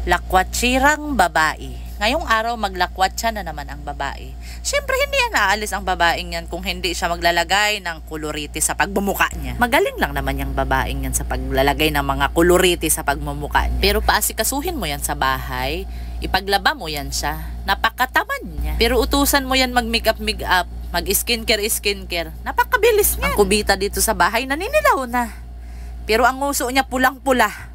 Lakwatsirang babae. Ngayong araw maglakwatsa na naman ang babae. Siyempre hindi yan aalis ang babaeng yan kung hindi siya maglalagay ng kuloriti sa pagmumuka niya. Magaling lang naman yung babaeng yan sa paglalagay ng mga kuloriti sa pagmumuka niya. Pero paasikasuhin mo yan sa bahay, ipaglaba mo yan siya. Napakatamad niya. Pero utusan mo yan mag-makeup, mag-skincare. Napakabilis niya. Ang kubita dito sa bahay naninilaw na. Pero ang nguso niya pulang-pula.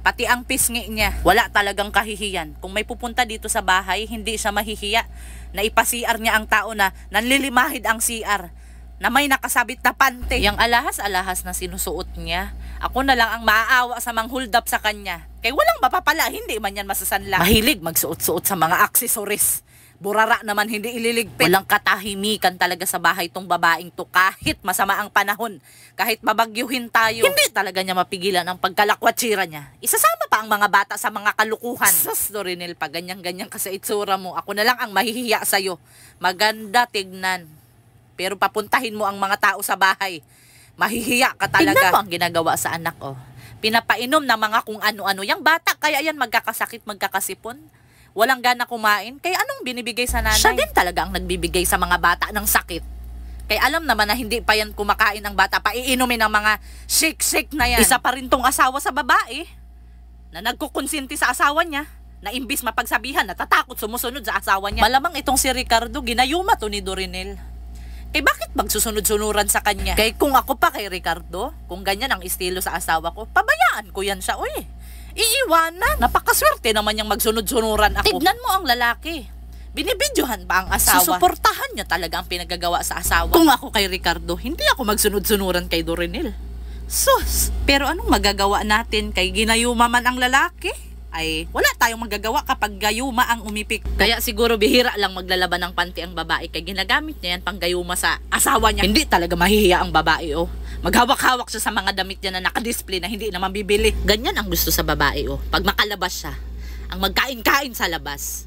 Pati ang pisngi niya, wala talagang kahihiyan. Kung may pupunta dito sa bahay, hindi siya mahihiya na ipasiar niya ang tao na nanlilimahid ang CR, na may nakasabit na pante. Yang alahas-alahas na sinusuot niya, ako na lang ang maaawa sa mang-hold up sa kanya. Kay walang mapapala, hindi man yan masasanla. Mahilig magsuot-suot sa mga aksesoris. Burara naman hindi ililigpit. Walang katahimikan talaga sa bahay tong babaeng to kahit masama ang panahon. Kahit mabagyuhin tayo, hindi talaga niya mapigilan ang pagkalakwatsira niya. Isasama pa ang mga bata sa mga kalukuhan. Sus, Dorinel, pag ganyan-ganyan ka sa itsura mo, ako na lang ang mahihiya sa'yo. Maganda tignan. Pero papuntahin mo ang mga tao sa bahay. Mahihiya ka talaga. Tignan mo ang ginagawa sa anak, oh. Pinapainom na mga kung ano-ano. Yang bata, kaya yan magkakasakit, magkakasipon. Walang gana kumain, kaya anong binibigay sa nanay? Siya din talaga ang nagbibigay sa mga bata ng sakit. Kaya alam naman na hindi pa yan kumakain ng bata, paiinumin ng mga shake-shake na yan. Isa pa rin tong asawa sa babae, na nagkukonsinti sa asawa niya, na imbis mapagsabihan, natatakot sumusunod sa asawa niya. Malamang itong si Ricardo, ginayuma to ni Dorinel. Kaya bakit magsusunod-sunuran sa kanya? Kaya kung ako pa kay Ricardo, kung ganyan ang estilo sa asawa ko, pabayaan ko yan siya, uy. Iiwanan. Napakaswerte naman yung magsunod-sunuran ako. Tignan mo ang lalaki. Binibidyohan pa ang asawa. Susuportahan niya talaga ang pinagagawa sa asawa. Kung ako kay Ricardo, hindi ako magsunod-sunuran kay Dorinel. Sus! Pero anong magagawa natin kay ginayuma man ang lalaki? Ay, wala tayong magagawa kapag gayuma ang umipik. Kaya siguro bihira lang maglalaban ng panty ang babae kay ginagamit niya yan pang gayuma sa asawa niya. Hindi talaga mahihiya ang babae, oh. Maghawak-hawak siya sa mga damit niya na nakadisplay na hindi naman bibili. Ganyan ang gusto sa babae, oh. Pag makalabas siya, ang magkain-kain sa labas.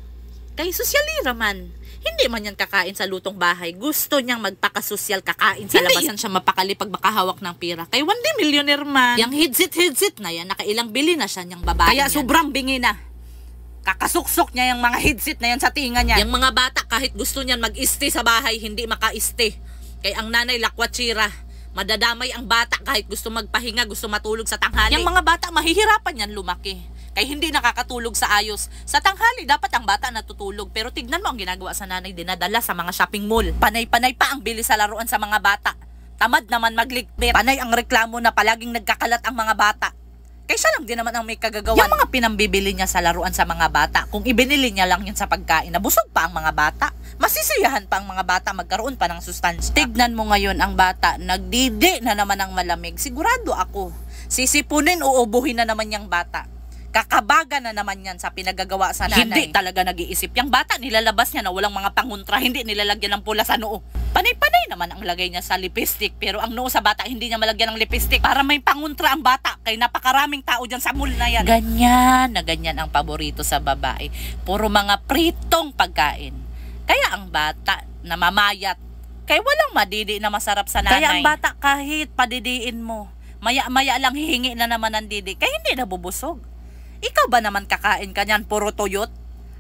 Kay sosyalira man. Hindi man yan kakain sa lutong bahay. Gusto niyang magpakasosyal kakain sa labas. Hindi yan siya mapakali pag makahawak ng pira. Kay one day millionaire man. Yang headset na yan, nakailang bili na siya niyang babae. Kaya sobrang bingi na. Kakasuksok niya yung mga headset na yan sa tinga niya. Yung mga bata kahit gusto niyan mag-iste sa bahay, hindi maka-iste. Kay ang nanay lakwatsira. Madadamay ang bata kahit gusto magpahinga, gusto matulog sa tanghali. Yung mga bata mahihirapan yan lumaki. Kaya hindi nakakatulog sa ayos. Sa tanghali, dapat ang bata natutulog. Pero tignan mo ang ginagawa sa nanay, dinadala sa mga shopping mall. Panay-panay pa ang bili sa laruan sa mga bata. Tamad naman magligpit. Panay ang reklamo na palaging nagkakalat ang mga bata. Kaya siya lang din naman ang may kagagawan. Yung mga pinambibili niya sa laruan sa mga bata, kung ibinili niya lang yun sa pagkain, nabusog pa ang mga bata. Masisiyahan pa ang mga bata, magkaroon pa ng sustansya. Tignan mo ngayon ang bata, nagdidi na naman ang malamig. Sigurado ako, sisipunin o ubuhin na naman yung bata. Kakabaga na naman yan sa pinagagawa sa nanay. Hindi talaga nag-iisip. Yung bata, nilalabas niya na walang mga panguntra, hindi nilalagyan ng pula sa noo. Panay-panay naman ang lagay niya sa lipstick, pero ang noo sa bata, hindi niya malagyan ng lipstick para may panguntra ang bata. Kaya napakaraming tao dyan sa mall na yan. Ganyan na ganyan ang paborito sa babae. Puro mga pritong pagkain. Kaya ang bata, namamayat. Kaya walang madidi na masarap sa nanay. Kaya ang bata, kahit padidiin mo, maya-maya lang hihingi na naman ng didi, kaya hindi nabubusog. Ikaw ba naman kakain ka niyan, puro tuyot?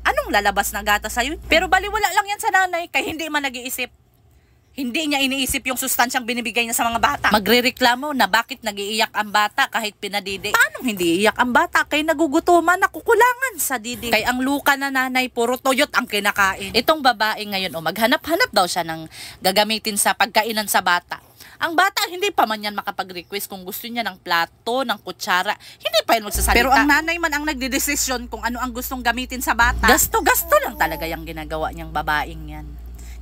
Anong lalabas na gata sa'yo? Pero baliwala lang yan sa nanay, kaya hindi man nag-iisip. Hindi niya iniisip yung sustansyang binibigay niya sa mga bata. Magrereklamo na bakit nag-iiyak ang bata kahit pinadidi. Paano hindi iiyak ang bata? Kaya nagugutuman, nakukulangan sa didi. Kaya ang luka na nanay, puro tuyot ang kinakain. Itong babae ngayon, maghanap-hanap daw siya ng gagamitin sa pagkainan sa bata. Ang bata, hindi pa man yan makapag-request kung gusto niya ng plato, ng kutsara. Hindi pa yan magsasalita. Pero ang nanay man ang nagdidesisyon kung ano ang gustong gamitin sa bata. Gasto-gasto lang talaga yung ginagawa niyang babaeng yan.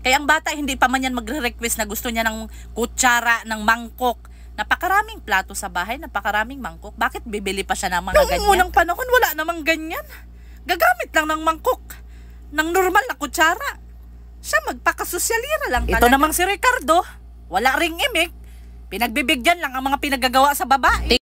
Kaya ang bata, hindi pa man yan magre-request na gusto niya ng kutsara, ng mangkok. Napakaraming plato sa bahay, napakaraming mangkok. Bakit bibili pa siya ng mga ganyan? Noong unang panahon, wala namang ganyan. Gagamit lang ng mangkok, ng normal na kutsara. Siya magpakasosyalira lang talaga. Ito namang si Ricardo, wala ring imik. Pinagbibigyan lang ang mga pinagagawa sa babae.